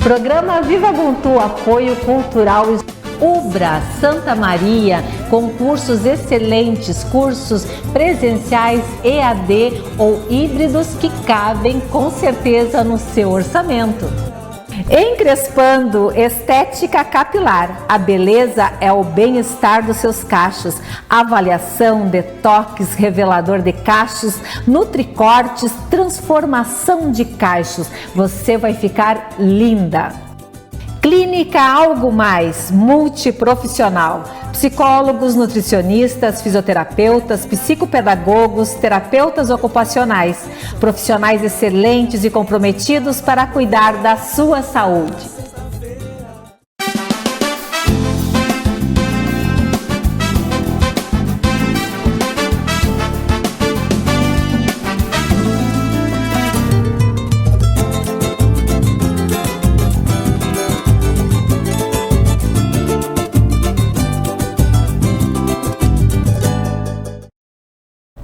Programa Viva Ubuntu, apoio cultural Ubra Santa Maria, com cursos excelentes, cursos presenciais, EAD ou híbridos que cabem com certeza no seu orçamento. Encrespando Estética Capilar. A beleza é o bem-estar dos seus cachos. Avaliação, detox, revelador de cachos, nutricortes, transformação de cachos. Você vai ficar linda. Clínica Algo Mais, multiprofissional. Psicólogos, nutricionistas, fisioterapeutas, psicopedagogos, terapeutas ocupacionais. Profissionais excelentes e comprometidos para cuidar da sua saúde.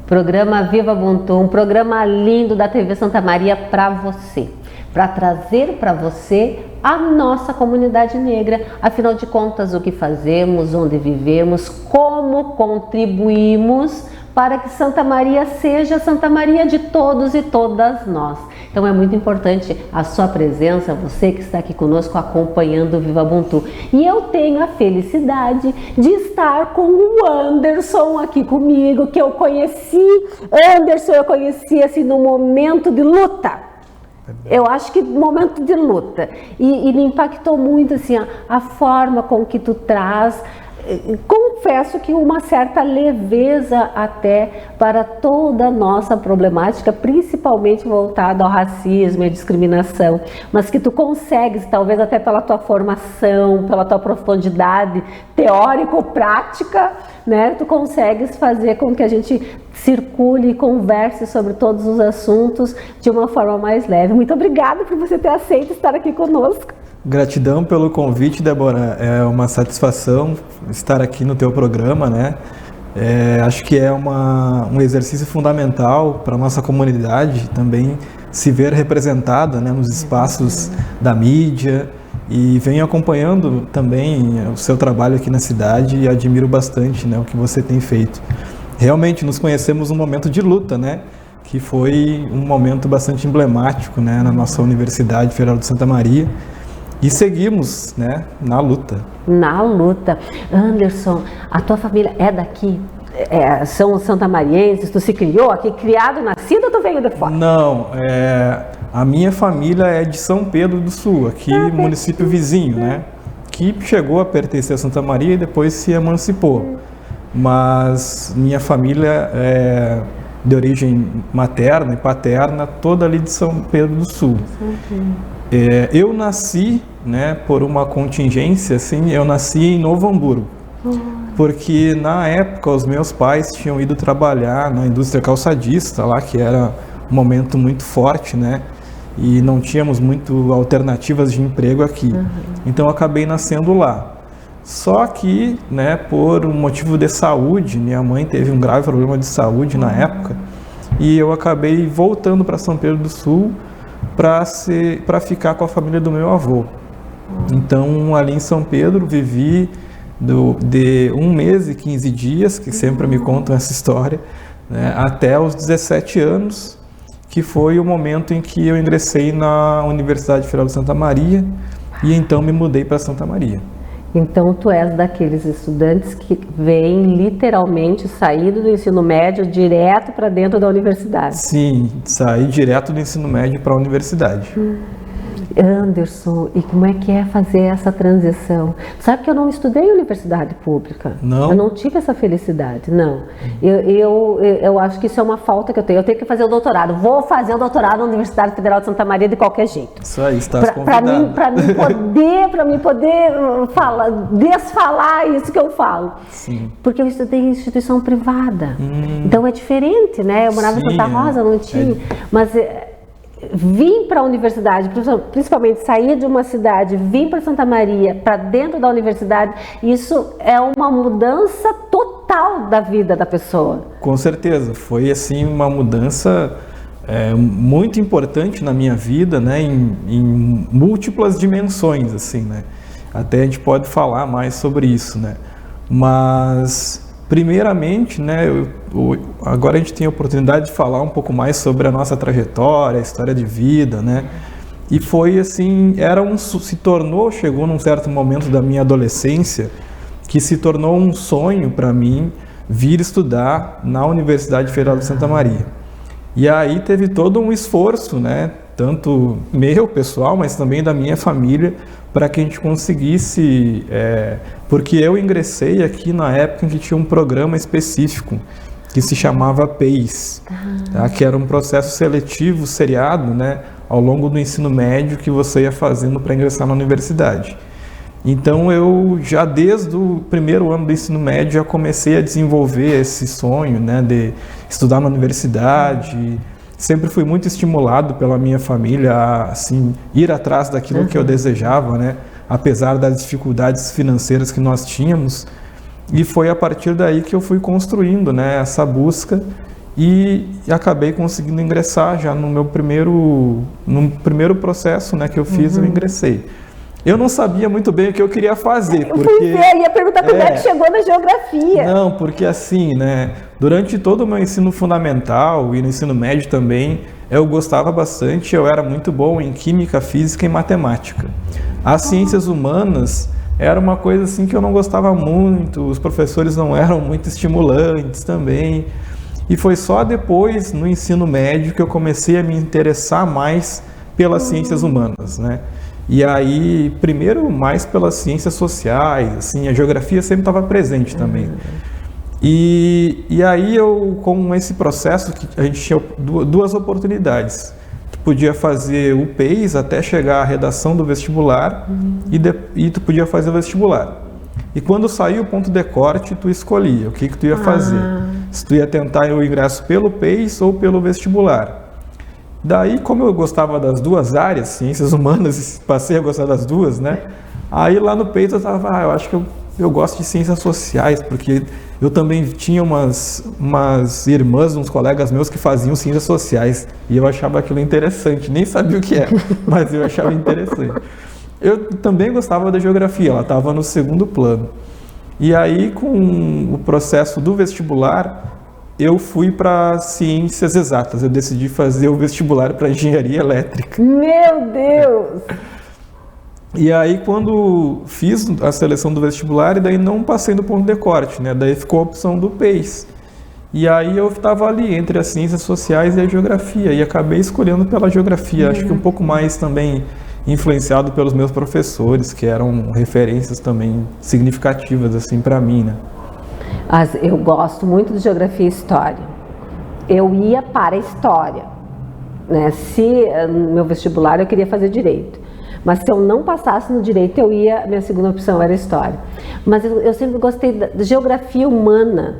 Programa Viva Ubuntu, um programa lindo da TV Santa Maria para você, para trazer para você a nossa comunidade negra. Afinal de contas, o que fazemos, onde vivemos, como contribuímos para que Santa Maria seja Santa Maria de todos e todas nós. Então é muito importante a sua presença, você que está aqui conosco acompanhando o Viva Ubuntu. E eu tenho a felicidade de estar com o Anderson aqui comigo, que eu conheci. Anderson, eu conheci assim no momento de luta. Eu acho que momento de luta. E me impactou muito assim a forma com que tu traz. Confesso que uma certa leveza até para toda a nossa problemática, principalmente voltada ao racismo e à discriminação, mas que tu consegues, talvez até pela tua formação, pela tua profundidade teórico-prática, né, tu consegues fazer com que a gente circule e converse sobre todos os assuntos de uma forma mais leve. Muito obrigada por você ter aceito estar aqui conosco. Gratidão pelo convite, Débora. É uma satisfação estar aqui no teu programa, né? Acho que é um exercício fundamental para a nossa comunidade também se ver representada, né, nos espaços da mídia, e venho acompanhando também o seu trabalho aqui na cidade e admiro bastante, né, o que você tem feito. Realmente nos conhecemos num momento de luta, né? Que foi um momento bastante emblemático, né, na nossa Universidade Federal de Santa Maria. E seguimos, né, na luta. Na luta. Anderson, a tua família é daqui? São santamarienses? Tu se criou aqui, criado, nascido, ou tu veio de fora? Não, a minha família é de São Pedro do Sul, aqui município vizinho, né? Que chegou a pertencer a Santa Maria e depois se emancipou. Mas minha família é de origem materna e paterna, toda ali de São Pedro do Sul. Eu nasci, né, por uma contingência, assim, eu nasci em Novo Hamburgo, porque na época os meus pais tinham ido trabalhar na indústria calçadista lá, que era um momento muito forte, né, e não tínhamos muito alternativas de emprego aqui. Então eu acabei nascendo lá. Só que, né, por um motivo de saúde, minha mãe teve um grave problema de saúde na época, e eu acabei voltando para São Pedro do Sul para ficar com a família do meu avô. Então, ali em São Pedro, vivi de 1 mês e 15 dias, que sempre me contam essa história, né, até os 17 anos, que foi o momento em que eu ingressei na Universidade Federal de Santa Maria, e então me mudei para Santa Maria. Então, tu és daqueles estudantes que vêm literalmente saído do ensino médio direto para dentro da universidade. Sim, saí direto do ensino médio para a universidade. Anderson, e como é que é fazer essa transição? Sabe que eu não estudei em universidade pública. Não? Eu não tive essa felicidade, não. Eu acho que isso é uma falta que eu tenho. Eu tenho que fazer o doutorado. Vou fazer o doutorado na Universidade Federal de Santa Maria de qualquer jeito. Isso aí, está convidado. Para mim poder desfalar isso que eu falo. Sim. Porque eu estudei em instituição privada. Então é diferente, né? Eu morava em Santa Rosa, não tinha. Mas vim para a universidade, principalmente sair de uma cidade, vim para Santa Maria, para dentro da universidade, isso é uma mudança total da vida da pessoa. Com certeza, foi assim uma mudança muito importante na minha vida, né, em múltiplas dimensões, assim, né? Até a gente pode falar mais sobre isso, né? Mas, primeiramente, né, agora a gente tem a oportunidade de falar um pouco mais sobre a nossa trajetória, a história de vida, né? E foi assim, chegou num certo momento da minha adolescência que se tornou um sonho para mim vir estudar na Universidade Federal de Santa Maria. E aí teve todo um esforço, né, tanto meu, pessoal, mas também da minha família, para que a gente conseguisse, porque eu ingressei aqui na época em que tinha um programa específico, que se chamava PEIS, tá? Que era um processo seletivo seriado, né, ao longo do ensino médio que você ia fazendo para ingressar na universidade. Então eu já desde o primeiro ano do ensino médio já comecei a desenvolver esse sonho, né, de estudar na universidade. Sempre fui muito estimulado pela minha família a, assim, ir atrás daquilo que eu desejava, né, apesar das dificuldades financeiras que nós tínhamos. E foi a partir daí que eu fui construindo, né, essa busca e acabei conseguindo ingressar já no primeiro processo, né, que eu fiz, eu ingressei. Eu não sabia muito bem o que eu queria fazer. Eu ia perguntar como é que chegou na geografia. Não, porque assim, né, durante todo o meu ensino fundamental e no ensino médio também, eu gostava bastante, eu era muito bom em química, física e matemática. As ciências humanas era uma coisa assim que eu não gostava muito, os professores não eram muito estimulantes também. E foi só depois, no ensino médio, que eu comecei a me interessar mais pelas ciências humanas, né? E aí, primeiro, mais pelas ciências sociais, assim, a geografia sempre estava presente também. E aí, com esse processo, a gente tinha duas oportunidades. Tu podia fazer o PEIS até chegar à redação do vestibular e tu podia fazer o vestibular. E quando saiu o ponto de corte, tu escolhia o que tu ia fazer. Se tu ia tentar o ingresso pelo PEIS ou pelo vestibular. Daí, como eu gostava das duas áreas, ciências humanas, passei a gostar das duas, né? Aí lá no PEIS eu tava, eu acho que eu gosto de ciências sociais, porque eu também tinha umas irmãs, uns colegas meus que faziam ciências sociais, e eu achava aquilo interessante, nem sabia o que era, mas eu achava interessante. Eu também gostava da geografia, ela estava no segundo plano. E aí, com o processo do vestibular, eu fui para ciências exatas. Eu decidi fazer o vestibular para engenharia elétrica. Meu Deus! E aí, quando fiz a seleção do vestibular, e daí não passei no ponto de corte, né? Daí ficou a opção do PEIS. E aí eu estava ali entre as ciências sociais e a geografia, e acabei escolhendo pela geografia. Acho que um pouco mais também influenciado pelos meus professores, que eram referências também significativas assim para mim, né? Eu gosto muito de geografia e história. Eu ia para a história, né? Se no meu vestibular eu queria fazer direito, mas se eu não passasse no direito minha segunda opção era história. Mas eu sempre gostei da geografia humana.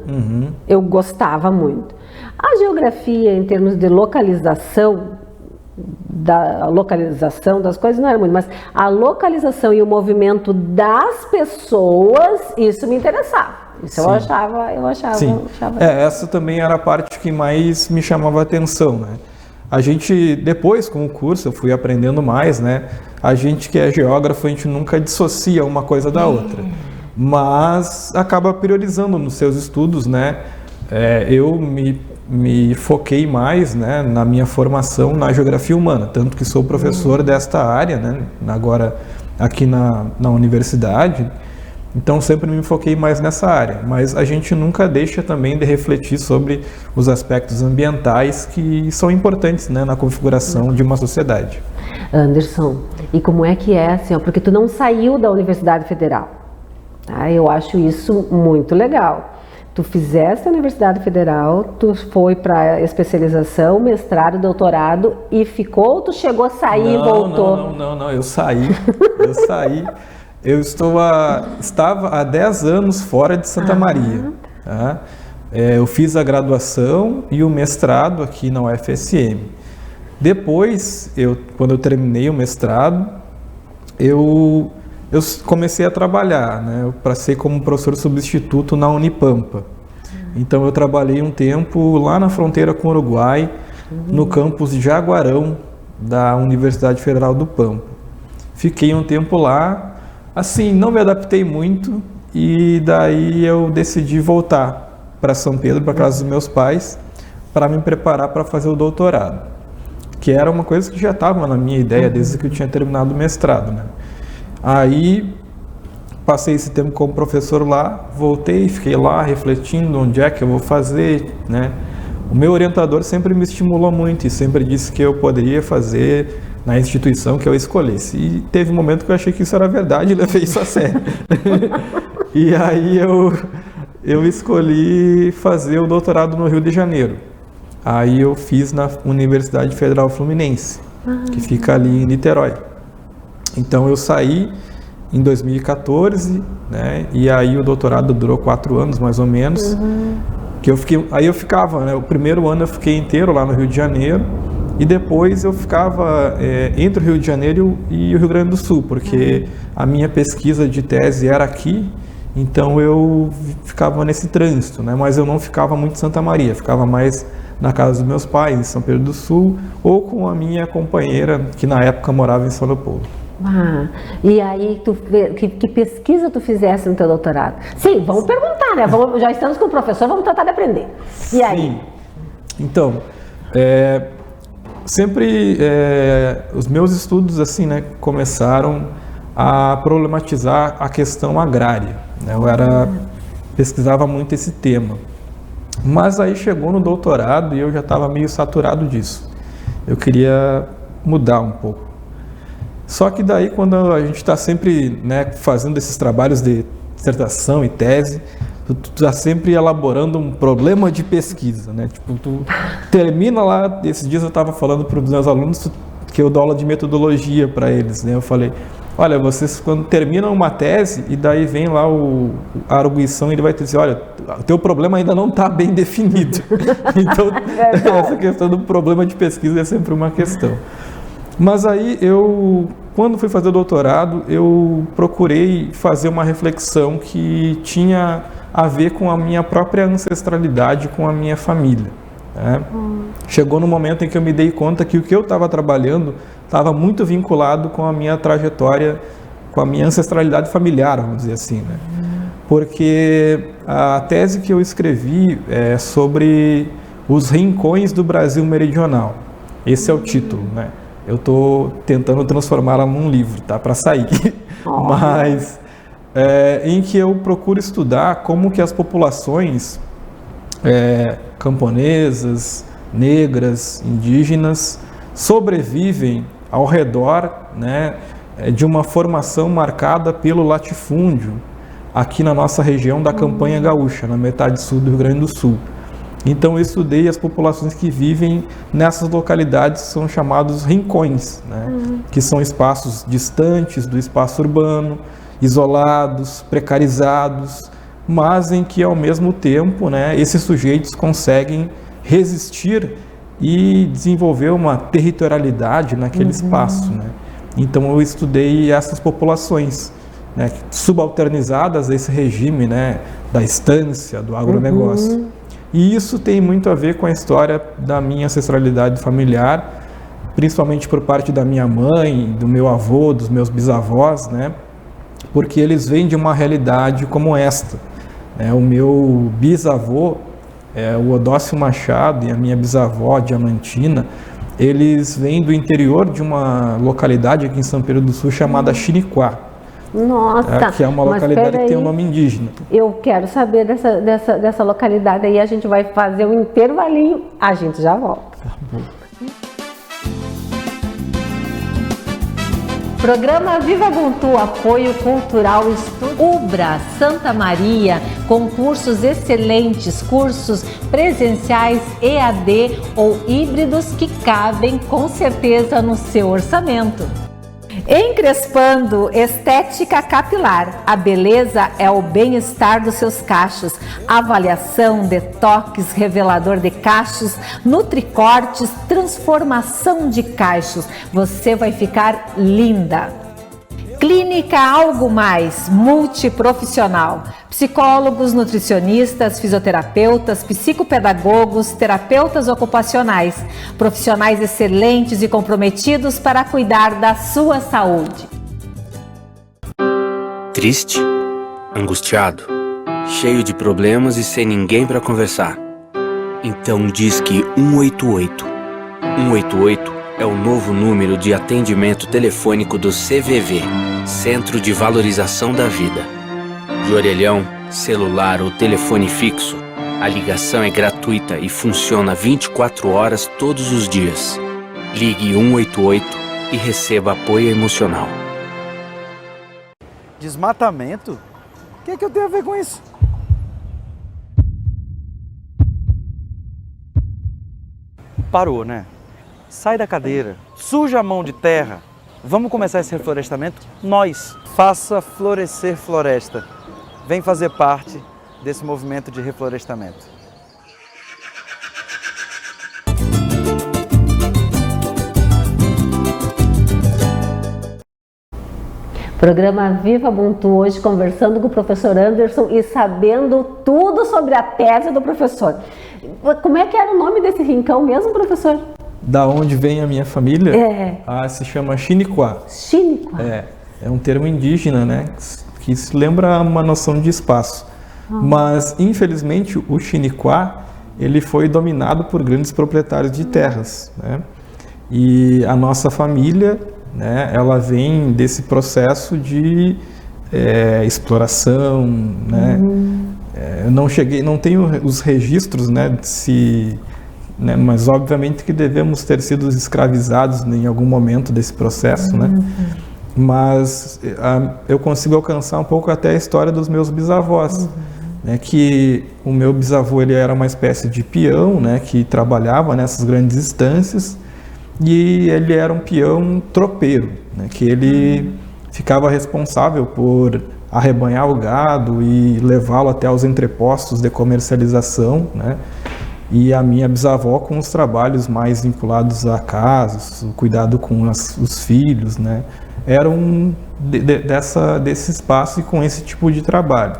Eu gostava muito. A geografia em termos de localização das coisas não era muito, mas a localização e o movimento das pessoas, isso me interessava. Isso eu achava. Sim. Essa também era a parte que mais me chamava a atenção, né? A gente, depois com o curso, eu fui aprendendo mais, né? A gente que é geógrafo, a gente nunca dissocia uma coisa da outra, mas acaba priorizando nos seus estudos, né? Eu me foquei mais, né, na minha formação na geografia humana, tanto que sou professor desta área, né, agora aqui na universidade. Então sempre me foquei mais nessa área, mas a gente nunca deixa também de refletir sobre os aspectos ambientais que são importantes, né, na configuração de uma sociedade. Anderson, e como é que é assim, porque tu não saiu da Universidade Federal, tá? Eu acho isso muito legal. Tu fizeste a Universidade Federal, tu foi para especialização, mestrado, doutorado e ficou, ou tu chegou a sair e voltou? Não, eu saí. Eu estava há 10 anos fora de Santa Maria. Tá? Eu fiz a graduação e o mestrado aqui na UFSM. Depois, quando eu terminei o mestrado, eu comecei a trabalhar, né? Eu passei como professor substituto na Unipampa. Então eu trabalhei um tempo lá na fronteira com o Uruguai, no campus de Jaguarão, da Universidade Federal do Pampa. Fiquei um tempo lá, assim, não me adaptei muito, e daí eu decidi voltar para São Pedro, para casa dos meus pais, para me preparar para fazer o doutorado, que era uma coisa que já estava na minha ideia desde que eu tinha terminado o mestrado, né? Aí passei esse tempo como professor lá, voltei, fiquei lá refletindo onde é que eu vou fazer, né? O meu orientador sempre me estimulou muito e sempre disse que eu poderia fazer na instituição que eu escolhesse. E teve um momento que eu achei que isso era verdade e levei isso a sério. E aí eu escolhi fazer o doutorado no Rio de Janeiro. Aí eu fiz na Universidade Federal Fluminense, que fica ali em Niterói. Então eu saí em 2014, né? E aí o doutorado durou 4 anos, mais ou menos. Que aí eu ficava, né? O primeiro ano eu fiquei inteiro lá no Rio de Janeiro. E depois eu ficava entre o Rio de Janeiro e o Rio Grande do Sul, porque a minha pesquisa de tese era aqui, então eu ficava nesse trânsito, né? Mas eu não ficava muito em Santa Maria, ficava mais na casa dos meus pais, em São Pedro do Sul, ou com a minha companheira, que na época morava em São Leopoldo. E aí, que pesquisa tu fizesse no teu doutorado? Sim, vamos perguntar, né? Já estamos com o professor, vamos tratar de aprender. E aí? Sim. Então, sempre os meus estudos assim, né, começaram a problematizar a questão agrária, né? Eu pesquisava muito esse tema, mas aí chegou no doutorado e eu já estava meio saturado disso. Eu queria mudar um pouco. Só que daí, quando a gente está sempre, né, fazendo esses trabalhos de dissertação e tese, tu está sempre elaborando um problema de pesquisa, né? Tipo, tu termina lá, esses dias eu estava falando para os meus alunos que eu dou aula de metodologia para eles, né? Eu falei, olha, vocês quando terminam uma tese e daí vem lá a arguição, ele vai te dizer, olha, o teu problema ainda não está bem definido. Então, essa questão do problema de pesquisa é sempre uma questão. Mas aí quando fui fazer o doutorado, eu procurei fazer uma reflexão que tinha a ver com a minha própria ancestralidade, com a minha família, né? Chegou no momento em que eu me dei conta que o que eu estava trabalhando estava muito vinculado com a minha trajetória, com a minha ancestralidade familiar, vamos dizer assim, né? Porque a tese que eu escrevi é sobre os rincões do Brasil meridional. Esse é o título, né? Eu estou tentando transformá-la num livro, tá? Para sair. Mas em que eu procuro estudar como que as populações camponesas, negras, indígenas sobrevivem ao redor, né, de uma formação marcada pelo latifúndio aqui na nossa região da Campanha Gaúcha, na metade sul do Rio Grande do Sul. Então eu estudei as populações que vivem nessas localidades, que são chamados rincões, né? Que são espaços distantes do espaço urbano, isolados, precarizados, mas em que ao mesmo tempo, né, esses sujeitos conseguem resistir e desenvolver uma territorialidade naquele espaço, né? Então eu estudei essas populações, né, subalternizadas a esse regime, né, da estância, do agronegócio. E isso tem muito a ver com a história da minha ancestralidade familiar, principalmente por parte da minha mãe, do meu avô, dos meus bisavós, né? Porque eles vêm de uma realidade como esta, né? O meu bisavô, o Odócio Machado, e a minha bisavó, Diamantina, eles vêm do interior de uma localidade aqui em São Pedro do Sul chamada Chiriquá. Nossa, que é uma localidade que tem um nome indígena. Eu quero saber dessa localidade aí, a gente vai fazer um intervalinho, a gente já volta. Tá bom. Programa Viva Ubuntu, apoio cultural Estúdio Ubra Santa Maria, com cursos excelentes, cursos presenciais, EAD ou híbridos que cabem com certeza no seu orçamento. Encrespando Estética Capilar. A beleza é o bem-estar dos seus cachos. Avaliação, detox, revelador de cachos, nutricortes, transformação de cachos. Você vai ficar linda. Clínica Algo Mais, multiprofissional. Psicólogos, nutricionistas, fisioterapeutas, psicopedagogos, terapeutas ocupacionais, profissionais excelentes e comprometidos para cuidar da sua saúde. Triste? Angustiado? Cheio de problemas e sem ninguém para conversar? Então disque 188. 188 é o novo número de atendimento telefônico do CVV, Centro de Valorização da Vida. De orelhão, celular ou telefone fixo, a ligação é gratuita e funciona 24 horas todos os dias. Ligue 188 e receba apoio emocional. Desmatamento? O que é que eu tenho a ver com isso? Parou, né? Sai da cadeira, suja a mão de terra. Vamos começar esse reflorestamento? Nós. Faça florescer floresta. Vem fazer parte desse movimento de reflorestamento. Programa Viva Ubuntu hoje conversando com o professor Anderson e sabendo tudo sobre a tese do professor. Como é que era o nome desse rincão mesmo, professor? Da onde vem a minha família? É. Se chama Xiniquá. Xiniquá. É um termo indígena, né? Que se lembra uma noção de espaço. Mas, infelizmente, o Xiniquá, ele foi dominado por grandes proprietários de terras, né? E a nossa família, né, ela vem desse processo de exploração, né? Eu não tenho os registros, né, mas obviamente que devemos ter sido escravizados em algum momento desse processo, né? Mas eu consigo alcançar um pouco até a história dos meus bisavós, né, que o meu bisavô ele era uma espécie de peão, né, que trabalhava nessas grandes estâncias, e ele era um peão tropeiro, né, que ele ficava responsável por arrebanhar o gado e levá-lo até os entrepostos de comercialização, né? E a minha bisavó com os trabalhos mais vinculados a casa, o cuidado com os filhos, né? Eram desse espaço e com esse tipo de trabalho.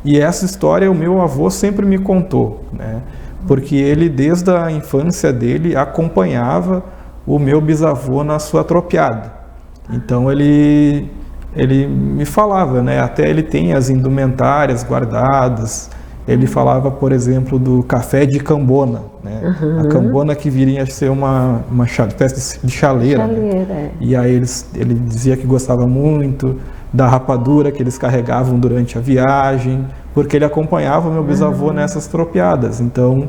E essa história o meu avô sempre me contou, né? Porque ele, desde a infância dele, acompanhava o meu bisavô na sua tropeada. Então ele me falava, né? Até ele tem as indumentárias guardadas. Ele falava, por exemplo, do café de cambona, né? A cambona que viria a ser uma espécie de chaleira. Né? E aí ele dizia que gostava muito da rapadura que eles carregavam durante a viagem, porque ele acompanhava o meu bisavô nessas tropeadas. Então,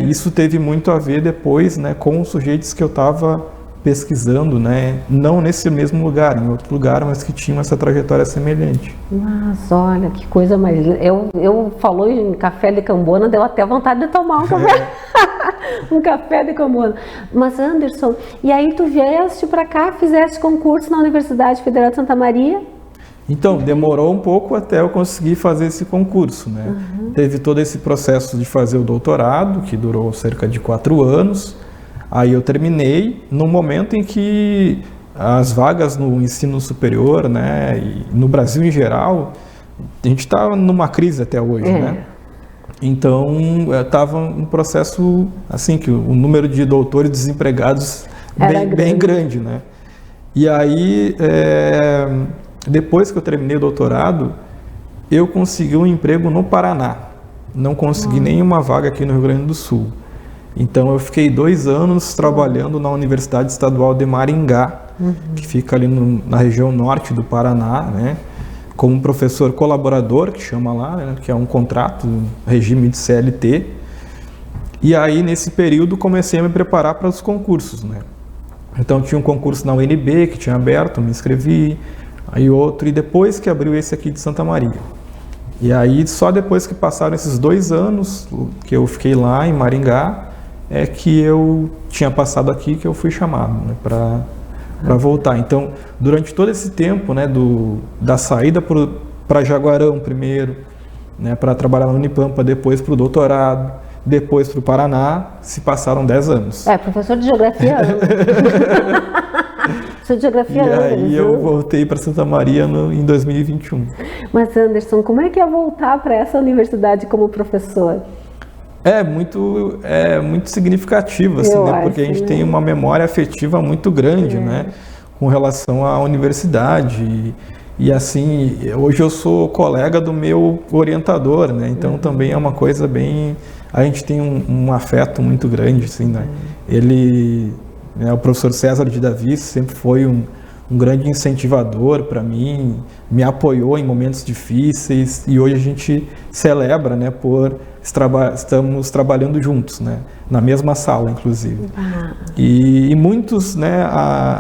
isso teve muito a ver depois, né, com os sujeitos que eu estava pesquisando, né, não nesse mesmo lugar, em outro lugar, mas que tinham essa trajetória semelhante. Mas olha, que coisa mais linda. Eu falou em café de cambona, deu até vontade de tomar um café, um café de cambona. Mas Anderson, e aí tu vieste para cá, fizeste concurso na Universidade Federal de Santa Maria? Então, demorou um pouco até eu conseguir fazer esse concurso, né? Teve todo esse processo de fazer o doutorado, que durou cerca de 4 anos. Aí eu terminei no momento em que as vagas no ensino superior, né, e no Brasil em geral, a gente está numa crise até hoje, né? Então, estava um processo assim que o número de doutores desempregados bem grande, né? E aí, depois que eu terminei o doutorado, eu consegui um emprego no Paraná. Não consegui nenhuma vaga aqui no Rio Grande do Sul. Então eu fiquei 2 anos trabalhando na Universidade Estadual de Maringá, que fica ali na região norte do Paraná, né? Como professor colaborador, que chama lá, né? Que é um contrato, regime de CLT. E aí nesse período comecei a me preparar para os concursos, né? Então tinha um concurso na UNB que tinha aberto, me inscrevi, aí outro, e depois que abriu esse aqui de Santa Maria. E aí só depois que passaram esses 2 anos que eu fiquei lá em Maringá, é que eu tinha passado aqui, que eu fui chamado, né, para voltar. Então, durante todo esse tempo, né, da saída para Jaguarão primeiro, né, para trabalhar na Unipampa, depois para o doutorado, depois para o Paraná, se passaram 10 anos. Professor de geografia. Professor de geografia, E Anderson. aí eu voltei para Santa Maria em 2021. Mas Anderson, como é que é voltar para essa universidade como professor? É muito significativo, assim, Eu né? acho, Porque a gente né? tem uma memória afetiva muito grande, né? Com relação à universidade. E assim, hoje eu sou colega do meu orientador, né? Então também é uma coisa bem... A gente tem um afeto muito grande, assim, né? Ele, né, o professor César de Davi sempre foi um grande incentivador para mim, me apoiou em momentos difíceis e hoje a gente celebra, né, por estamos trabalhando juntos, né, na mesma sala, inclusive. E muitos, né,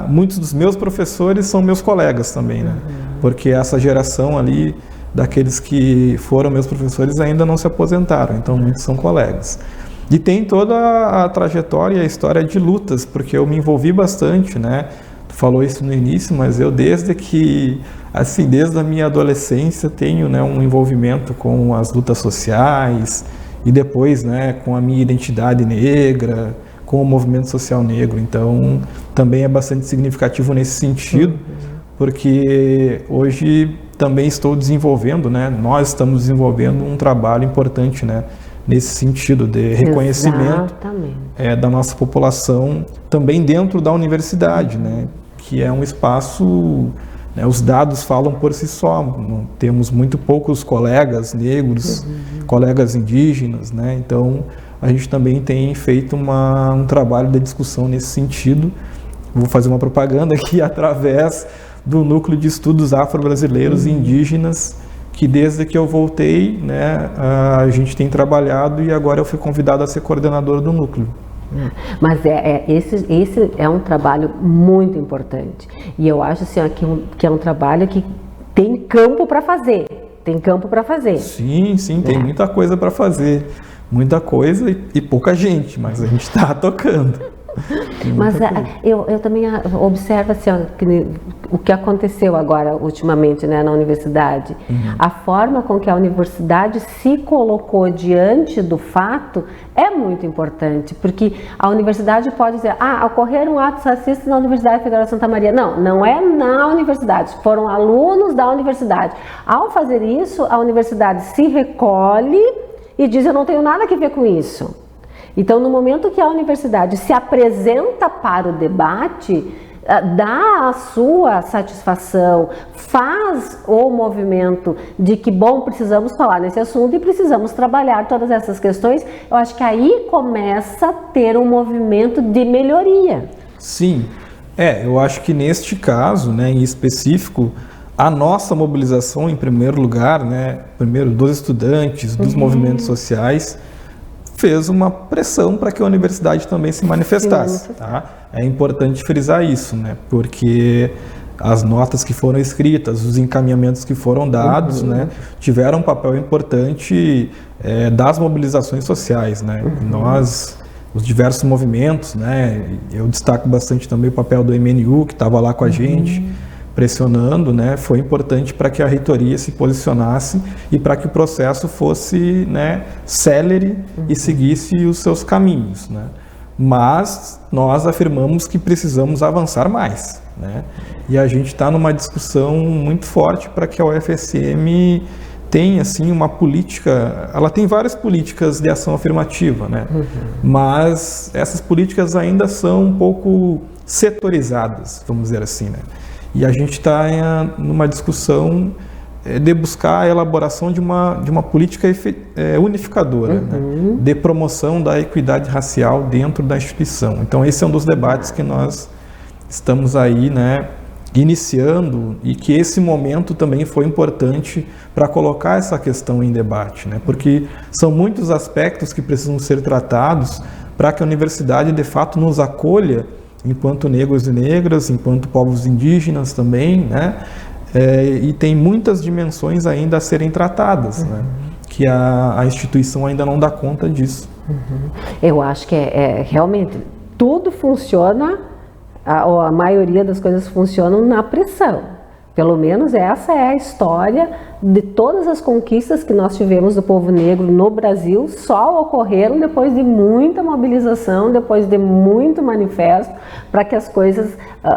muitos dos meus professores são meus colegas também, né, porque essa geração ali daqueles que foram meus professores ainda não se aposentaram, então muitos são colegas. E tem toda a trajetória e a história de lutas, porque eu me envolvi bastante, né? Tu falou isso no início, mas eu desde a minha adolescência tenho, né, um envolvimento com as lutas sociais e depois, né, com a minha identidade negra, com o movimento social negro. Então, também é bastante significativo nesse sentido, porque hoje também estou desenvolvendo, né, nós estamos desenvolvendo um trabalho importante, né, nesse sentido de reconhecimento da nossa população também dentro da universidade, né, que é um espaço, né, os dados falam por si só, temos muito poucos colegas negros, colegas indígenas, né, então a gente também tem feito um trabalho de discussão nesse sentido. Vou fazer uma propaganda aqui através do Núcleo de Estudos Afro-Brasileiros e Indígenas, que desde que eu voltei, né, a gente tem trabalhado e agora eu fui convidado a ser coordenador do núcleo. Mas esse é um trabalho muito importante. E eu acho assim, que é um trabalho que tem campo para fazer. Tem campo para fazer. Sim, tem muita coisa para fazer. Muita coisa e pouca gente, mas a gente está tocando. Mas eu também observo assim, o que aconteceu agora ultimamente, né, na universidade. A forma com que a universidade se colocou diante do fato é muito importante, porque a universidade pode dizer, ocorreram atos racistas na Universidade Federal de Santa Maria. Não é na universidade, foram alunos da universidade. Ao fazer isso, a universidade se recolhe e diz, eu não tenho nada a ver com isso. Então, no momento que a universidade se apresenta para o debate, dá a sua satisfação, faz o movimento de que, precisamos falar nesse assunto e precisamos trabalhar todas essas questões, eu acho que aí começa a ter um movimento de melhoria. Sim, eu acho que neste caso, né, em específico, a nossa mobilização, em primeiro lugar, né, primeiro dos estudantes, dos movimentos sociais, fez uma pressão para que a universidade também se manifestasse. Tá? É importante frisar isso, né? Porque as notas que foram escritas, os encaminhamentos que foram dados, né, tiveram um papel importante das mobilizações sociais. Né? Nós, os diversos movimentos, né, eu destaco bastante também o papel do MNU, que estava lá com a gente, pressionando, né, foi importante para que a reitoria se posicionasse e para que o processo fosse, né, célere e seguisse os seus caminhos, né. Mas nós afirmamos que precisamos avançar mais, né, e a gente está numa discussão muito forte para que a UFSM tenha, assim, uma política, ela tem várias políticas de ação afirmativa, né, mas essas políticas ainda são um pouco setorizadas, vamos dizer assim, né. E a gente está numa discussão de buscar a elaboração de uma política unificadora, né, de promoção da equidade racial dentro da instituição. Então, esse é um dos debates que nós estamos aí, né, iniciando e que esse momento também foi importante para colocar essa questão em debate, né, porque são muitos aspectos que precisam ser tratados para que a universidade, de fato, nos acolha enquanto negros e negras, enquanto povos indígenas também, né? E tem muitas dimensões ainda a serem tratadas, né? Que a instituição ainda não dá conta disso. Eu acho que realmente tudo funciona, ou a maioria das coisas funcionam na pressão. Pelo menos essa é a história de todas as conquistas que nós tivemos do povo negro no Brasil, só ocorreram depois de muita mobilização, depois de muito manifesto, para que as coisas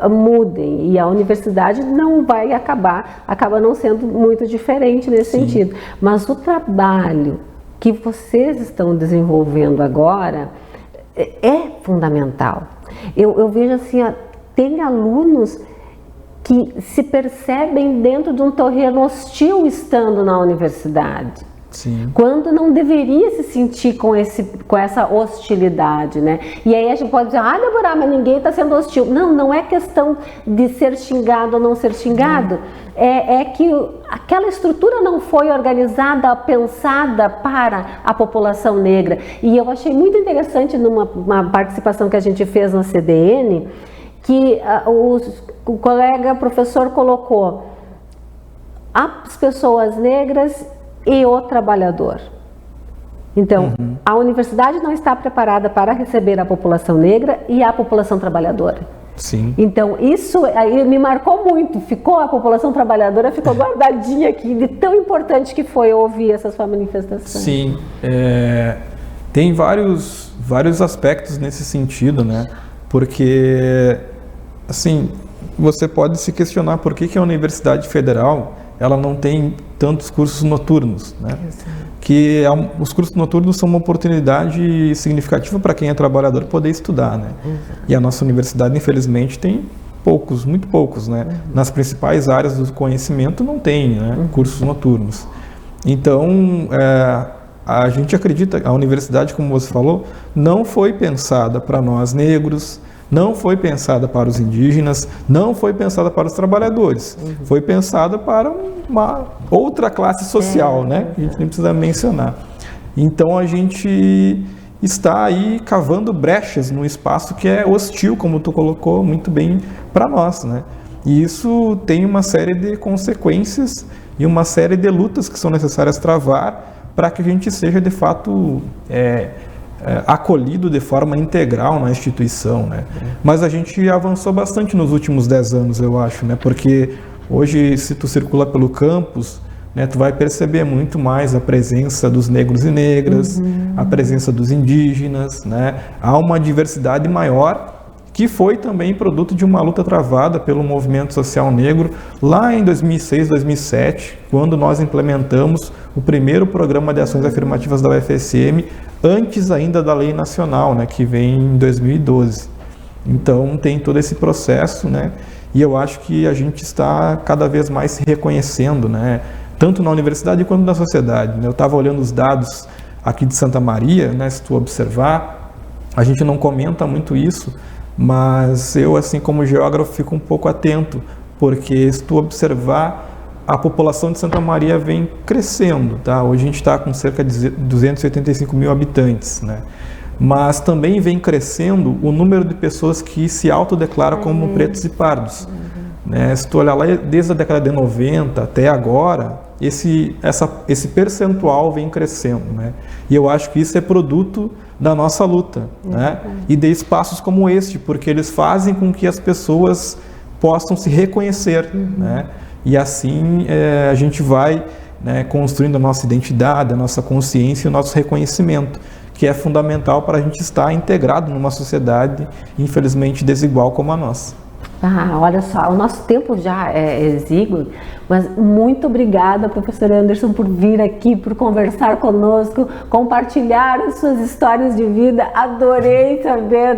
mudem. E a universidade não vai acaba não sendo muito diferente nesse sentido. Mas o trabalho que vocês estão desenvolvendo agora é fundamental. Eu vejo assim, tem alunos que se percebem dentro de um terreno hostil estando na universidade. Sim. Quando não deveria se sentir com essa hostilidade, né? E aí a gente pode dizer, Débora, mas ninguém está sendo hostil. Não é questão de ser xingado ou não ser xingado. É que aquela estrutura não foi organizada, pensada para a população negra. E eu achei muito interessante numa participação que a gente fez na CDN, que o colega professor colocou as pessoas negras e o trabalhador. Então, a universidade não está preparada para receber a população negra e a população trabalhadora. Sim. Então, isso aí me marcou muito. A população trabalhadora ficou guardadinha aqui, de tão importante que foi ouvir essas manifestações. Sim. Tem vários aspectos nesse sentido, né? Porque, assim, você pode se questionar por que a Universidade Federal ela não tem tantos cursos noturnos, né? Que os cursos noturnos são uma oportunidade significativa para quem é trabalhador poder estudar, né? E a nossa universidade, infelizmente, tem muito poucos, né? Nas principais áreas do conhecimento não tem, né, cursos noturnos. Então, a gente acredita, a universidade, como você falou, não foi pensada para nós negros, não foi pensada para os indígenas, não foi pensada para os trabalhadores, foi pensada para uma outra classe social, né? A gente nem precisa mencionar. Então a gente está aí cavando brechas num espaço que é hostil, como tu colocou muito bem, para nós, né? E isso tem uma série de consequências e uma série de lutas que são necessárias travar para que a gente seja de fato acolhido de forma integral na instituição, né? Mas a gente avançou bastante nos últimos 10 anos, eu acho, né? Porque hoje, se tu circula pelo campus, né, tu vai perceber muito mais a presença dos negros e negras, a presença dos indígenas, né? Há uma diversidade maior que foi também produto de uma luta travada pelo movimento social negro lá em 2006, 2007, quando nós implementamos o primeiro programa de ações afirmativas da UFSM, antes ainda da lei nacional, né, que vem em 2012. Então tem todo esse processo, né, e eu acho que a gente está cada vez mais se reconhecendo, né, tanto na universidade quanto na sociedade, né? Eu estava olhando os dados aqui de Santa Maria, né, se tu observar, a gente não comenta muito isso, mas eu, assim como geógrafo, fico um pouco atento, porque se tu observar, a população de Santa Maria vem crescendo, tá? Hoje a gente está com cerca de 285 mil habitantes, né? Mas também vem crescendo o número de pessoas que se autodeclaram como pretos e pardos, né? Se tu olhar lá desde a década de 90 até agora, esse percentual vem crescendo, né? E eu acho que isso é produto da nossa luta, né? E de espaços como este, porque eles fazem com que as pessoas possam se reconhecer, né? E assim a gente vai, né, construindo a nossa identidade, a nossa consciência e o nosso reconhecimento, que é fundamental para a gente estar integrado numa sociedade, infelizmente, desigual como a nossa. Olha só, o nosso tempo já é exíguo, mas muito obrigada, professor Anderson, por vir aqui, por conversar conosco, compartilhar as suas histórias de vida. Adorei saber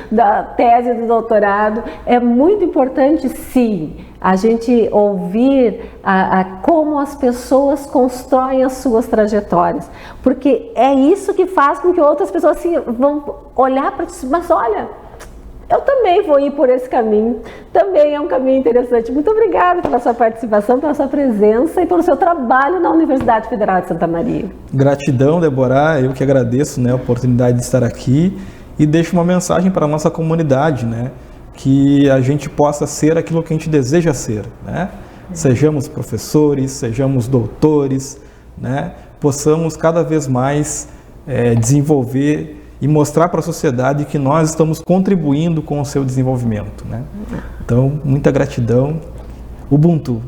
da tese do doutorado. É muito importante, sim, a gente ouvir como as pessoas constroem as suas trajetórias, porque é isso que faz com que outras pessoas vão olhar para ti, mas olha, eu também vou ir por esse caminho, também é um caminho interessante. Muito obrigada pela sua participação, pela sua presença e pelo seu trabalho na Universidade Federal de Santa Maria. Gratidão, Débora, eu que agradeço, né, a oportunidade de estar aqui e deixo uma mensagem para a nossa comunidade, né, que a gente possa ser aquilo que a gente deseja ser, né? Sejamos professores, sejamos doutores, né, possamos cada vez mais desenvolver e mostrar para a sociedade que nós estamos contribuindo com o seu desenvolvimento, né? Então, muita gratidão. Ubuntu.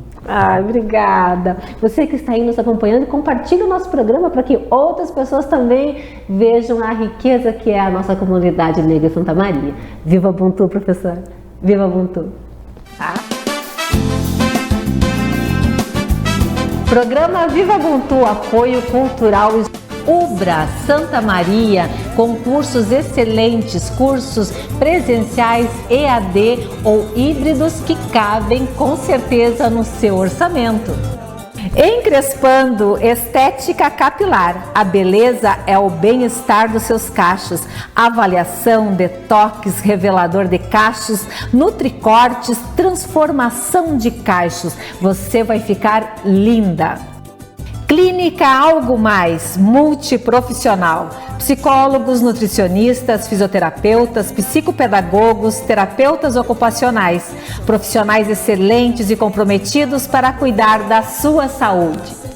Obrigada. Você que está aí nos acompanhando, compartilhe o nosso programa para que outras pessoas também vejam a riqueza que é a nossa comunidade negra Santa Maria. Viva Ubuntu, professor. Viva Ubuntu. Programa Viva Ubuntu, apoio cultural Ubra Santa Maria, com cursos excelentes, cursos presenciais, EAD ou híbridos que cabem com certeza no seu orçamento. Encrespando Estética Capilar. A beleza é o bem-estar dos seus cachos. Avaliação, detox, revelador de cachos, nutricortes, transformação de cachos. Você vai ficar linda. Clínica Algo Mais, multiprofissional. Psicólogos, nutricionistas, fisioterapeutas, psicopedagogos, terapeutas ocupacionais. Profissionais excelentes e comprometidos para cuidar da sua saúde.